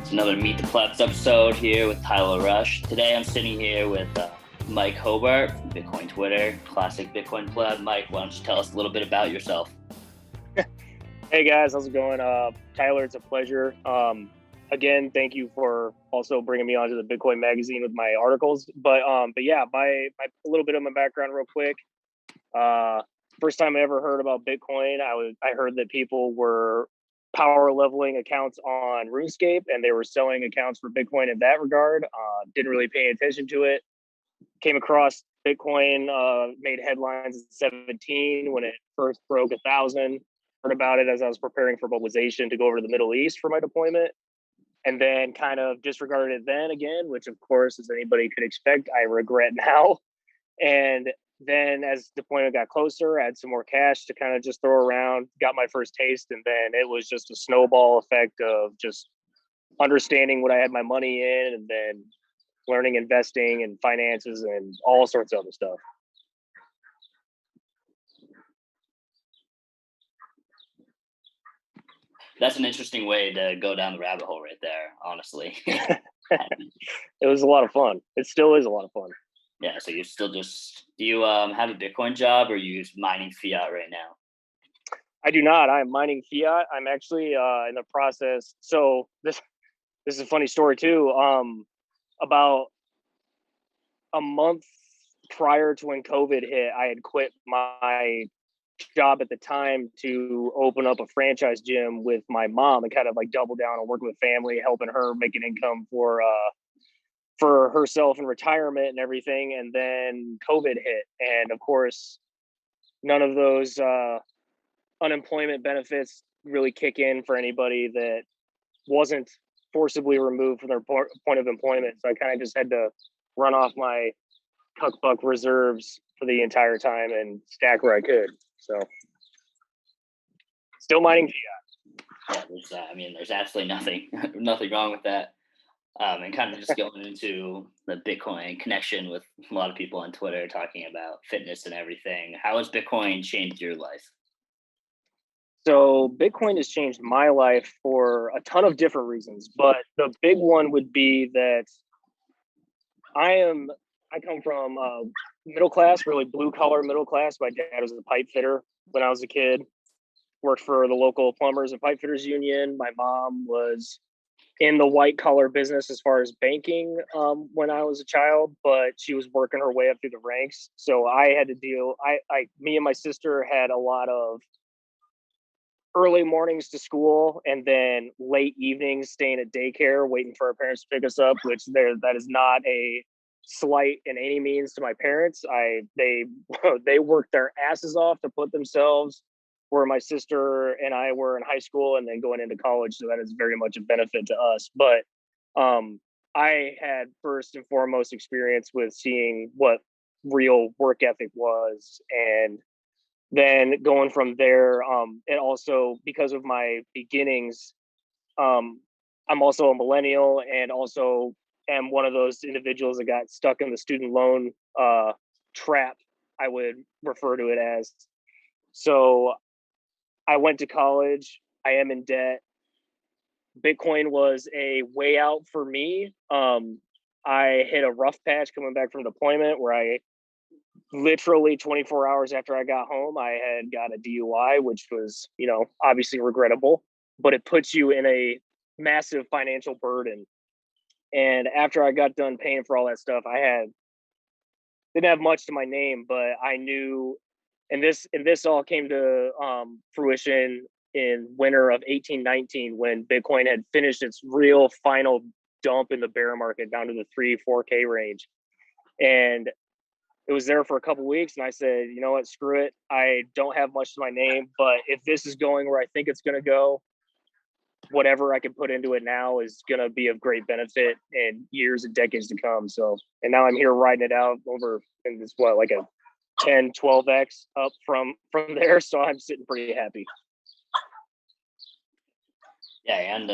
It's another Meet the Plebs episode here with Tyler Rush. Today I'm sitting here with Mike Hobart from Bitcoin Twitter, classic Bitcoin pleb. Mike, why don't you tell us a little bit about yourself? Hey guys, how's it going? Tyler, it's a pleasure. Again, thank you for also bringing me onto the Bitcoin magazine with my articles. But yeah, a little bit of my background real quick. First time I ever heard about Bitcoin, I heard that people were power leveling accounts on RuneScape and they were selling accounts for Bitcoin in that regard. Didn't really pay attention to it. Came across Bitcoin, made headlines in 2017 when it first broke 1,000. Heard about it as I was preparing for mobilization to go over to the Middle East for my deployment. And then kind of disregarded it then again, which of course, as anybody could expect, I regret now. And then as deployment got closer, I had some more cash to kind of just throw around, got my first taste. And then it was just a snowball effect of just understanding what I had my money in and then learning investing and finances and all sorts of other stuff. That's an interesting way to go down the rabbit hole right there, honestly. It was a lot of fun. It still is a lot of fun. Yeah, so you're still just, do you have a Bitcoin job or are you just mining fiat right now? I do not. I'm mining fiat. I'm actually in the process. So this is a funny story too. About a month prior to when COVID hit, I had quit my job at the time to open up a franchise gym with my mom and kind of like double down on working with family, helping her make an income for herself in retirement and everything. And then COVID hit. And of course, none of those unemployment benefits really kick in for anybody that wasn't forcibly removed from their point of employment. So I kind of just had to run off my cuck reserves for the entire time and stack where I could. So still mining fiat. Yeah, there's absolutely nothing wrong with that. And kind of just going into the Bitcoin connection with a lot of people on Twitter talking about fitness and everything. How has Bitcoin changed your life? So Bitcoin has changed my life for a ton of different reasons, but the big one would be that I come from middle class, really blue collar middle class. My dad was a pipe fitter when I was a kid, worked for the local plumbers and pipe fitters union. My mom was in the white collar business as far as banking when I was a child, but she was working her way up through the ranks. So I had to me and my sister had a lot of early mornings to school and then late evenings staying at daycare, waiting for our parents to pick us up, that is not a slight in any means to my parents. They worked their asses off to put themselves where my sister and I were in high school and then going into college. So that is very much a benefit to us. But I had first and foremost experience with seeing what real work ethic was. And then going from there, and also because of my beginnings, I'm also a millennial and also am one of those individuals that got stuck in the student loan trap, I would refer to it as. So I went to college. I am in debt. Bitcoin was a way out for me. I hit a rough patch coming back from deployment where I literally 24 hours after I got home, I had got a DUI, which was, obviously regrettable, but it puts you in a massive financial burden. And after I got done paying for all that stuff, didn't have much to my name, but I knew, and this all came to fruition in winter of 1819 when Bitcoin had finished its real final dump in the bear market down to the 3-4K range. And it was there for a couple of weeks, and I said, you know what, screw it. I don't have much to my name, but if this is going where I think it's going to go, whatever I can put into it now is going to be of great benefit in years and decades to come. So, and now I'm here riding it out over, and it's like a 10, 12x up from there. So I'm sitting pretty happy. Yeah, and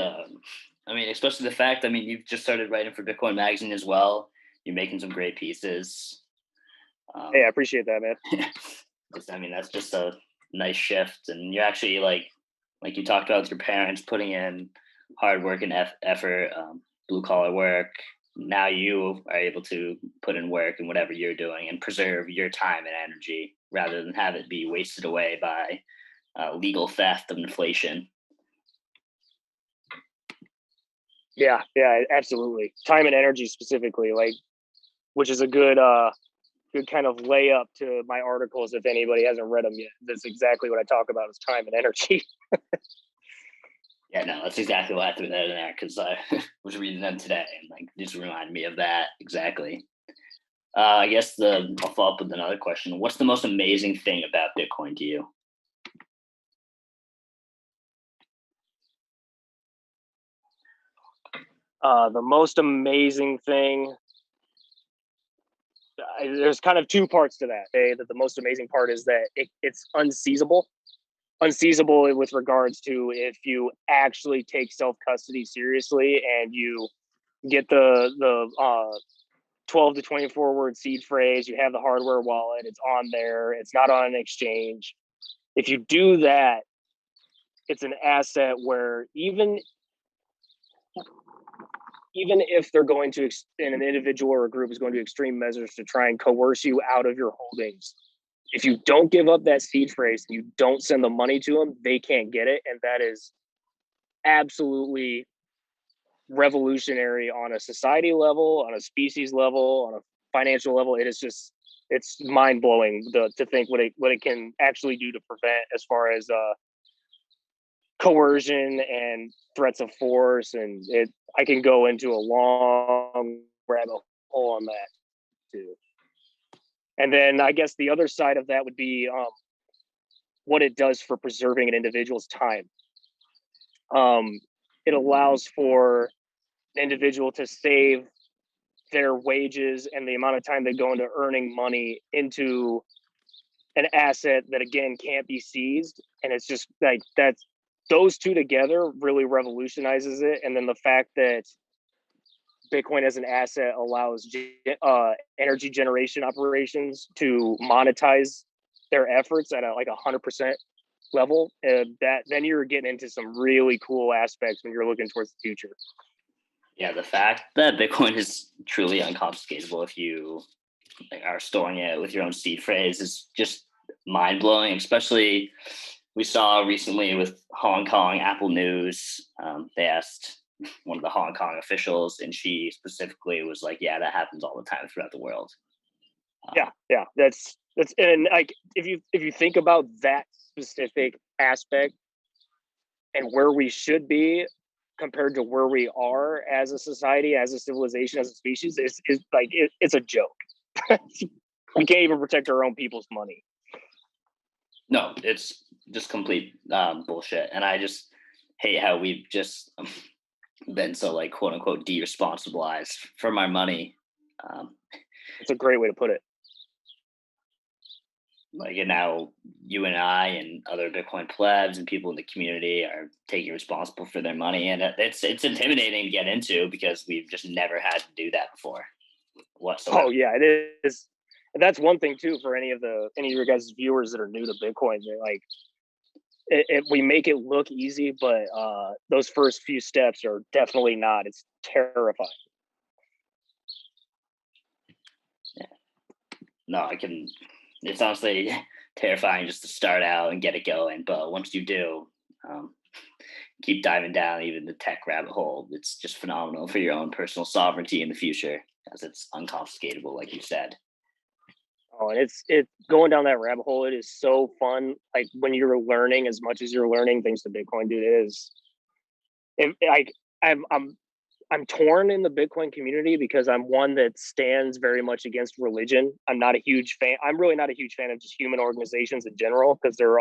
especially the fact, you've just started writing for Bitcoin Magazine as well. You're making some great pieces. Hey, I appreciate that, man. That's just a nice shift. And you're actually like you talked about with your parents putting in hard work and effort, blue collar work. Now you are able to put in work in whatever you're doing and preserve your time and energy rather than have it be wasted away by legal theft of inflation. Yeah, yeah, absolutely. Time and energy specifically, like, which is a good kind of layup to my articles if anybody hasn't read them yet. That's exactly what I talk about is time and energy. Yeah, no, that's exactly why I threw that in there because I was reading them today and like just reminded me of that exactly. I guess I'll follow up with another question. What's the most amazing thing about Bitcoin to you? The most amazing thing, there's kind of two parts to that. That the most amazing part is that it's unseizable. Unseizable with regards to if you actually take self custody seriously and you get the 12 to 24 word seed phrase, you have the hardware wallet, it's on there, it's not on an exchange. If you do that, it's an asset where even if they're going to, and an individual or a group is going to extreme measures to try and coerce you out of your holdings, if you don't give up that seed phrase, you don't send the money to them, they can't get it. And that is absolutely revolutionary on a society level, on a species level, on a financial level. It's mind blowing to think what it can actually do to prevent as far as coercion and threats of force. And I can go into a long rabbit hole on that too. And then I guess the other side of that would be what it does for preserving an individual's time. It allows for an individual to save their wages and the amount of time they go into earning money into an asset that again can't be seized. And it's just like that's those two together really revolutionizes it. And then the fact that Bitcoin as an asset allows energy generation operations to monetize their efforts at like 100% level, that then you're getting into some really cool aspects when you're looking towards the future. Yeah, the fact that Bitcoin is truly unconfiscatable if you are storing it with your own seed phrase is just mind blowing. Especially, we saw recently with Hong Kong Apple News. They asked one of the Hong Kong officials, and she specifically was like, "Yeah, that happens all the time throughout the world." Yeah, that's and like if you think about that specific aspect and where we should be compared to where we are as a society, as a civilization, as a species, is like it's a joke. We can't even protect our own people's money. No, it's just complete bullshit, and I just hate how we've just been so like quote unquote deresponsibilized from our money. Um, It's a great way to put it. like and now you and I and other Bitcoin plebs and people in the community are taking responsible for their money, and it's intimidating to get into because we've just never had to do that before whatsoever. Oh yeah, it is. And that's one thing too for any of your guys' viewers that are new to Bitcoin. They're like, we make it look easy, but those first few steps are definitely not. It's terrifying. Yeah. No, I can. It's honestly terrifying just to start out and get it going, but once you do, um, keep diving down even the tech rabbit hole. It's just phenomenal for your own personal sovereignty in the future as it's unconfiscatable, like you said. Oh, and it's going down that rabbit hole. It is so fun. Like when you're learning as much as you're learning, thanks to Bitcoin, dude. It is. Like I'm torn in the Bitcoin community because I'm one that stands very much against religion. I'm not a huge fan. I'm really not a huge fan of just human organizations in general because they're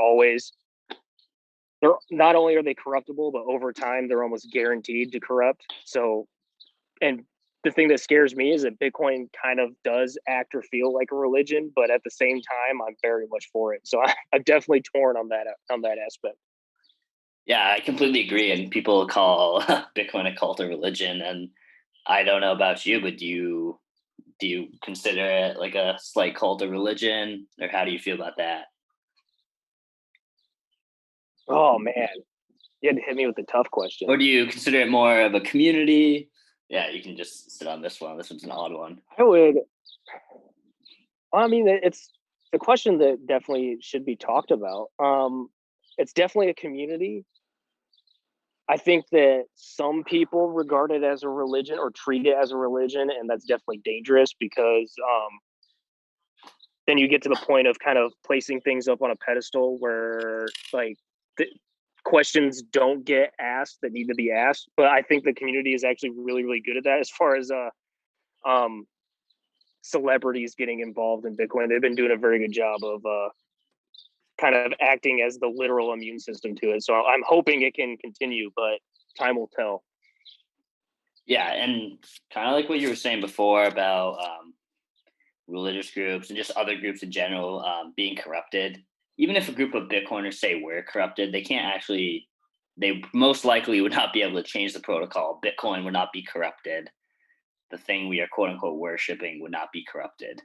not only are they corruptible, but over time they're almost guaranteed to corrupt. So, and the thing that scares me is that Bitcoin kind of does act or feel like a religion, but at the same time, I'm very much for it. So I'm definitely torn on that aspect. Yeah, I completely agree. And people call Bitcoin a cult of religion. And I don't know about you, but do you consider it like a slight cult of religion, or how do you feel about that? Oh man, You had to hit me with a tough question. Or do you consider it more of a community? Yeah, you can just sit on this one. This one's an odd one. I would. I mean, it's the question that definitely should be talked about. It's definitely a community. I think that some people regard it as a religion or treat it as a religion, and that's definitely dangerous because then you get to the point of kind of placing things up on a pedestal where like the questions don't get asked that need to be asked. But I think the community is actually really, really good at that as far as um, celebrities getting involved in Bitcoin. They've been doing a very good job of kind of acting as the literal immune system to it. So I'm hoping it can continue, but time will tell. Yeah, and kind of like what you were saying before about religious groups and just other groups in general being corrupted. Even if a group of Bitcoiners say we're corrupted, they can't actually. They most likely would not be able to change the protocol. Bitcoin would not be corrupted. The thing we are quote unquote worshiping would not be corrupted.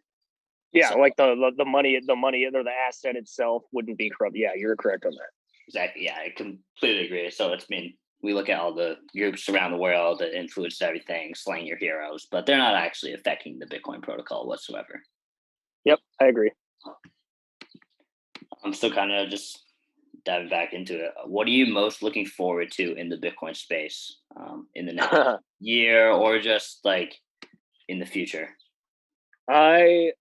Yeah, So like the money or the asset itself wouldn't be corrupt. Yeah, you're correct on that. exactly, yeah, I completely agree. So it's been we look at all the groups around the world that influence everything, slaying your heroes, but they're not actually affecting the Bitcoin protocol whatsoever. Yep, I agree. I'm still kind of just diving back into it. What are you most looking forward to in the Bitcoin space in the next year or just like in the future? I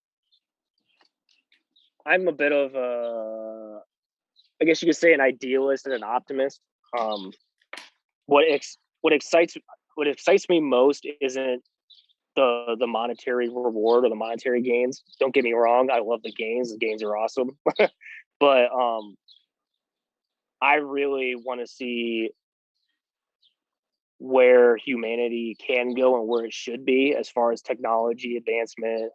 I'm a bit of I guess you could say an idealist and an optimist. Um, what ex, what excites me most isn't the monetary reward or the monetary gains. Don't get me wrong, I love the gains. The gains are awesome, but I really want to see where humanity can go and where it should be as far as technology advancement,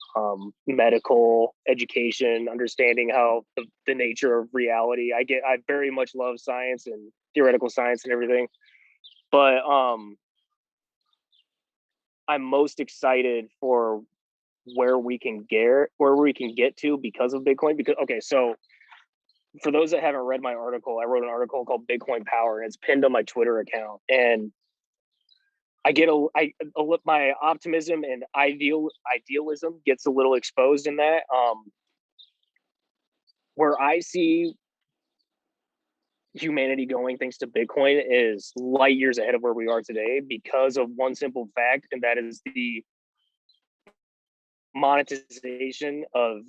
medical education, understanding how the nature of reality. I very much love science and theoretical science and everything, but I'm most excited for where we can get to because of Bitcoin. Because okay, so for those that haven't read my article, I wrote an article called Bitcoin Power, and it's pinned on my Twitter account. And my optimism and idealism gets a little exposed in that. Where I see humanity going thanks to Bitcoin is light years ahead of where we are today because of one simple fact, and that is the monetization of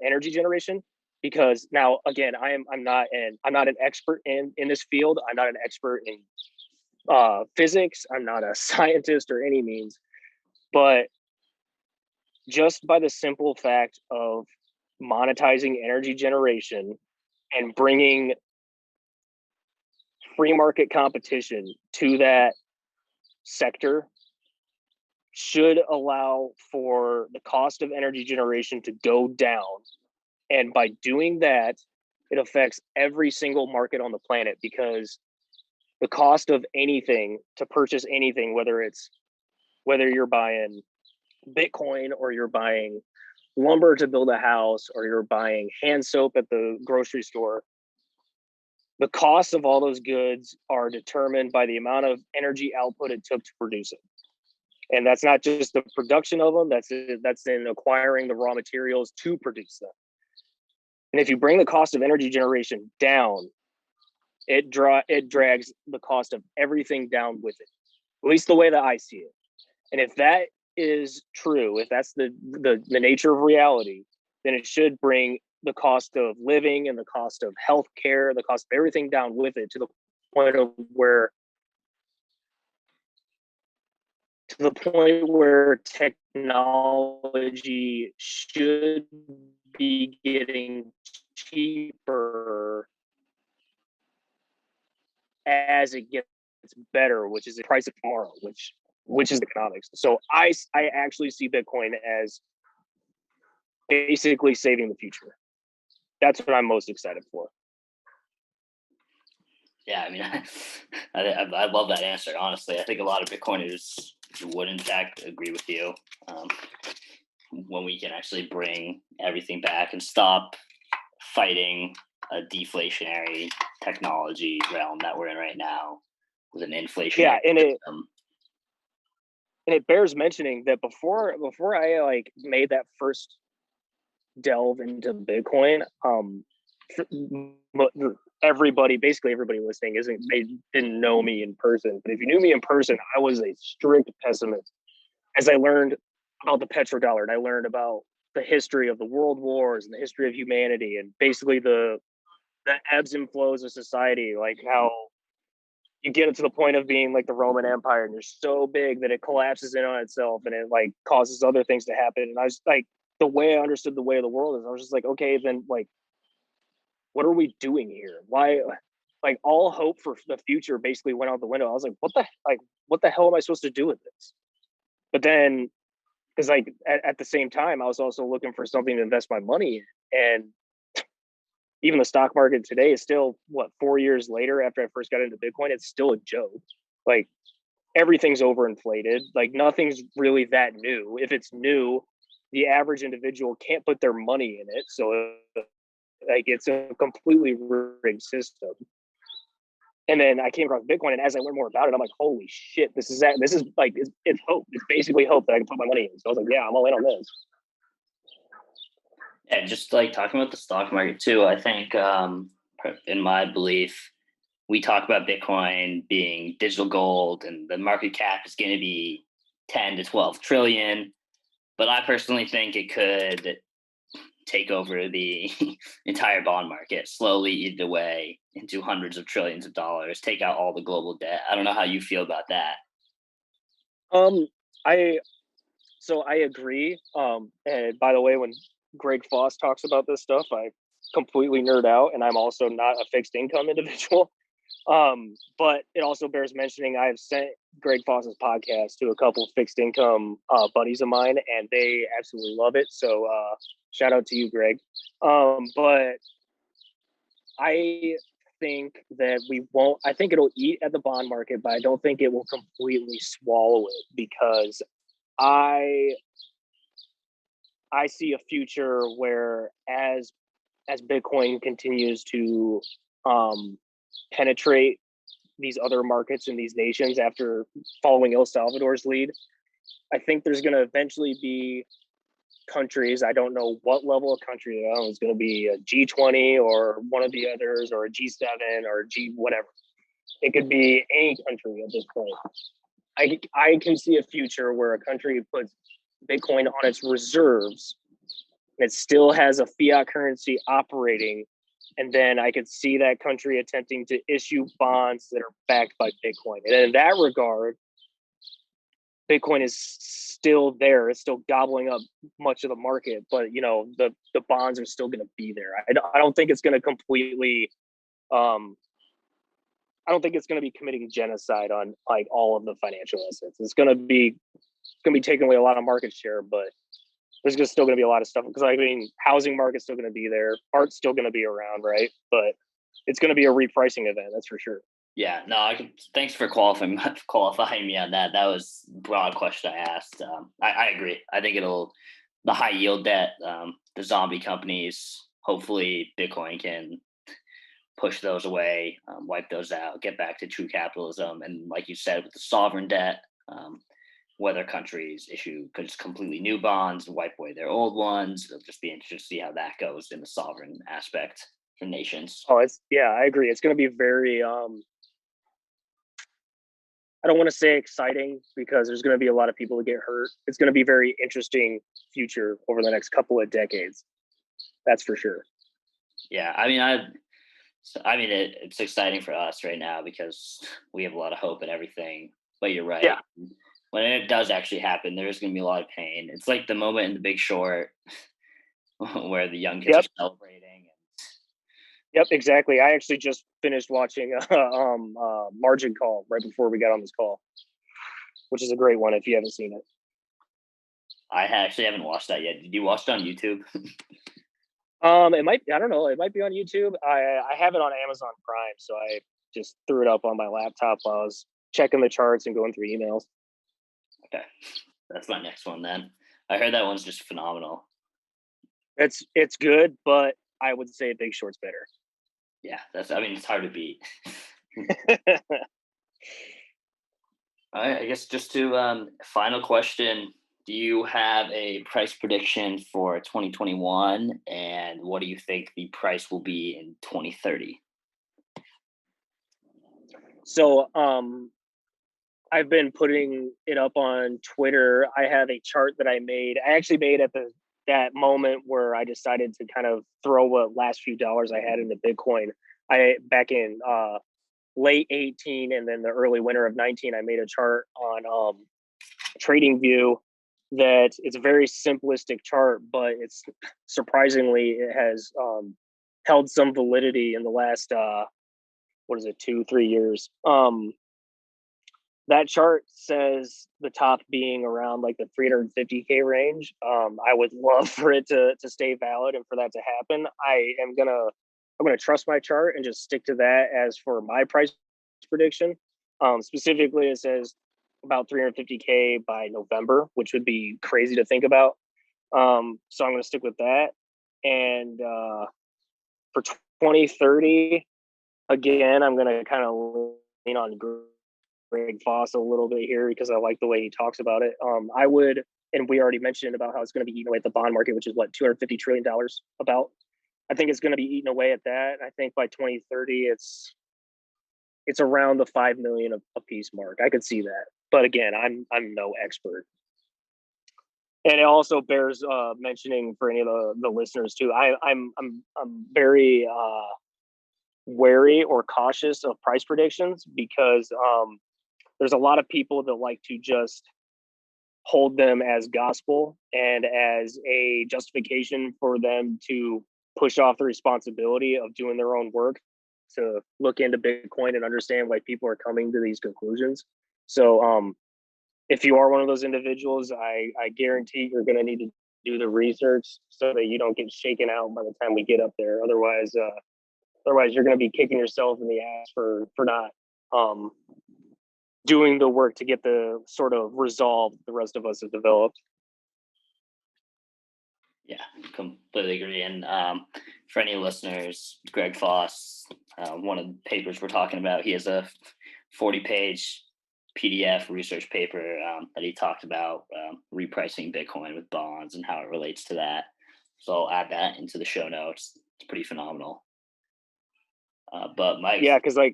energy generation. Because now, again, I'm not an expert in this field. I'm not an expert in physics. I'm not a scientist or any means, but just by the simple fact of monetizing energy generation and bringing free market competition to that sector should allow for the cost of energy generation to go down. And by doing that, it affects every single market on the planet because the cost of anything to purchase anything, whether you're buying Bitcoin or you're buying lumber to build a house or you're buying hand soap at the grocery store, the costs of all those goods are determined by the amount of energy output it took to produce it. And that's not just the production of them, that's in acquiring the raw materials to produce them. And if you bring the cost of energy generation down, it drags the cost of everything down with it. At least the way that I see it. And if that is true, if that's the nature of reality, then it should bring the cost of living and the cost of healthcare, the cost of everything down with it to the point where technology should be getting cheaper as it gets better, which is the price of tomorrow, which is economics. So I actually see Bitcoin as basically saving the future. That's what I'm most excited for. Yeah, I mean, I love that answer. Honestly, I think a lot of Bitcoiners would, in fact, agree with you. Um, when we can actually bring everything back and stop fighting a deflationary technology realm that we're in right now with an Yeah, inflationary and system. it bears mentioning that before I like made that first delve into Bitcoin, basically everybody listening isn't they didn't know me in person, but if you knew me in person, I was a strict pessimist. As I learned about the petrodollar and I learned about the history of the world wars and the history of humanity and basically the ebbs and flows of society, like how you get it to the point of being like the Roman Empire and you're so big that it collapses in on itself and it like causes other things to happen. And I was like, the way I understood the way of the world is I was just like, okay, then like, what are we doing here? Why, like all hope for the future basically went out the window. I was like, what the hell am I supposed to do with this? But then, because like at the same time, I was also looking for something to invest my money in. And even the stock market today is still what 4 years later after I first got into Bitcoin, it's still a joke. Like everything's overinflated. Like nothing's really that new. If it's new, the average individual can't put their money in it. So like it's a completely rigged system. And then I came across Bitcoin, and as I learned more about it, I'm like, holy shit, this is like it's hope. It's basically hope that I can put my money in. So I was like, yeah, I'm all in on this. And just like talking about the stock market too, I think in my belief, we talk about Bitcoin being digital gold and the market cap is going to be 10 to 12 trillion. But I personally think it could take over the entire bond market, slowly eat away into hundreds of trillions of dollars, take out all the global debt. I don't know how you feel about that. Um, I I agree. And by the way, when Greg Foss talks about this stuff, I completely nerd out, and I'm also not a fixed income individual. But it also bears mentioning I've sent Greg Foss's podcast to a couple of fixed income buddies of mine, and they absolutely love it. So shout out to you, Greg. But I think that we won't. I think it'll eat at the bond market, but I don't think it will completely swallow it because I I see a future where as Bitcoin continues to um, penetrate these other markets in these nations after following El Salvador's lead, I think there's going to eventually be countries. I don't know what level of country it's going to be a G20 or one of the others or a G7 or G whatever. It could be any country at this point. I can see a future where a country puts Bitcoin on its reserves. It still has a fiat currency operating. And then I could see that country attempting to issue bonds that are backed by Bitcoin. And in that regard, Bitcoin is still there. It's still gobbling up much of the market, but the bonds are still going to be there. I don't think it's going to completely. I don't think it's going to be committing genocide on like all of the financial assets. It's going to be taking away a lot of market share, but there's just still going to be a lot of stuff because I mean, housing market's still going to be there, art's still going to be around, right? But it's going to be a repricing event, that's for sure. Yeah, no, thanks for qualifying me on that. That was a broad question I asked. I agree. I think the high yield debt, the zombie companies. Hopefully, Bitcoin can push those away, wipe those out, get back to true capitalism, and like you said, with the sovereign debt, whether countries issue just completely new bonds and wipe away their old ones, it'll just be interesting to see how that goes in the sovereign aspect for nations. Oh, I agree. It's going to be very I don't want to say exciting because there's going to be a lot of people that get hurt. It's going to be very interesting future over the next couple of decades. That's for sure. Yeah, it's exciting for us right now because we have a lot of hope and everything. But you're right. Yeah. When it does actually happen, there's going to be a lot of pain. It's like the moment in The Big Short where the young kids are celebrating. Yep, exactly. I actually just finished watching Margin Call right before we got on this call, which is a great one if you haven't seen it. I actually haven't watched that yet. Did you watch it on YouTube? It might. I don't know. It might be on YouTube. I have it on Amazon Prime, so I just threw it up on my laptop while I was checking the charts and going through emails. Okay, that's my next one then. I heard that one's just phenomenal. It's good, but I would say Big Short's better. Yeah, I mean, it's hard to beat. All right, I guess just to final question. Do you have a price prediction for 2021, and what do you think the price will be in 2030? So, I've been putting it up on Twitter. I have a chart that I made. I actually made at the that moment where I decided to kind of throw what last few dollars I had into Bitcoin. I back in late 18 and then the early winter of 19, I made a chart on trading view that it's a very simplistic chart, but it's surprisingly it has held some validity in the last what is it, 2 3 years. That chart says the top being around like the 350K range. I would love for it to stay valid and for that to happen. I'm gonna trust my chart and just stick to that as for my price prediction. Specifically, it says about 350K by November, which would be crazy to think about. So I'm gonna stick with that. And for 2030, again, I'm gonna kind of lean on Greg Foss a little bit here because I like the way he talks about it. I would, and we already mentioned about how it's going to be eaten away at the bond market, which is what $250 trillion about. I think it's going to be eaten away at that. I think by 2030, it's around the 5 million a piece mark. I could see that, but again, I'm no expert. And it also bears mentioning for any of the listeners too. I'm very wary or cautious of price predictions because there's a lot of people that like to just hold them as gospel and as a justification for them to push off the responsibility of doing their own work to look into Bitcoin and understand why people are coming to these conclusions. So if you are one of those individuals, I guarantee you're going to need to do the research so that you don't get shaken out by the time we get up there. Otherwise you're going to be kicking yourself in the ass for not doing the work to get the sort of resolve the rest of us have developed. Yeah, completely agree. And for any listeners, Greg Foss, one of the papers we're talking about, he has a 40-page PDF research paper that he talked about repricing Bitcoin with bonds and how it relates to that. So I'll add that into the show notes. It's pretty phenomenal. But Mike, Yeah, because I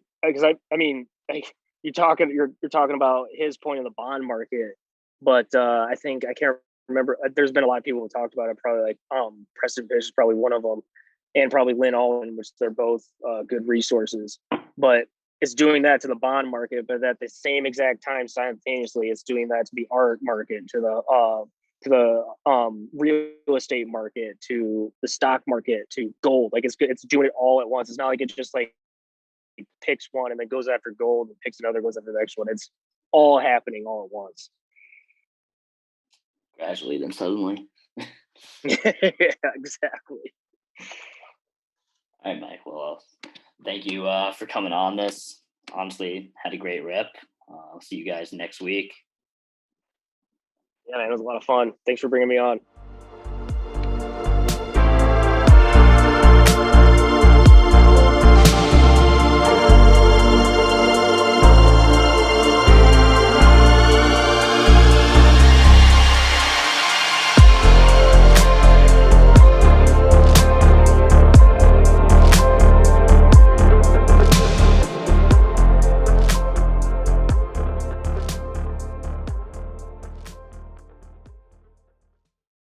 mean, like, you're talking about his point in the bond market, but I think I can't remember. There's been a lot of people who talked about it. Probably like Preston Fish is probably one of them, and probably Lynn Allen, which they're both good resources. But it's doing that to the bond market, but at the same exact time, simultaneously, it's doing that to the art market, to the real estate market, to the stock market, to gold. Like it's doing it all at once. It's not like it just like picks one and then goes after gold and picks another, goes after the next one. It's all happening all at once. gradually, then suddenly. Yeah, exactly. All right, Mike. Well, thank you for coming on this. Honestly, had a great rip. I'll see you guys next week. Yeah, man, it was a lot of fun. Thanks for bringing me on.